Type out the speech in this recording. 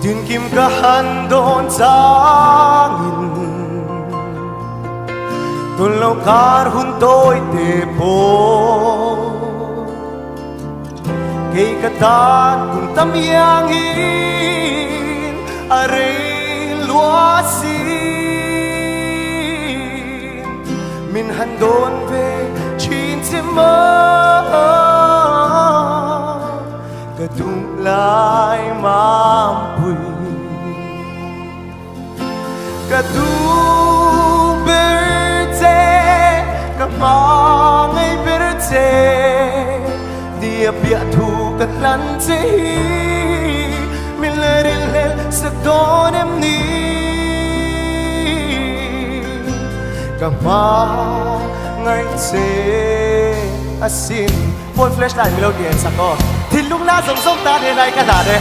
Dün kim kahandon sangin Tullaw karhuntoy tepo Kay katan kung tamyangin Aray luasin Min handon ve chin se ma Kadulay mampuy Kaduberte Kamangay berte Di abiatu katlantehi Milerilel sa donem ni Kamangay se asin Phone flashlight melody en sako Thì lúc na giống giống ta thế này cả đà đấy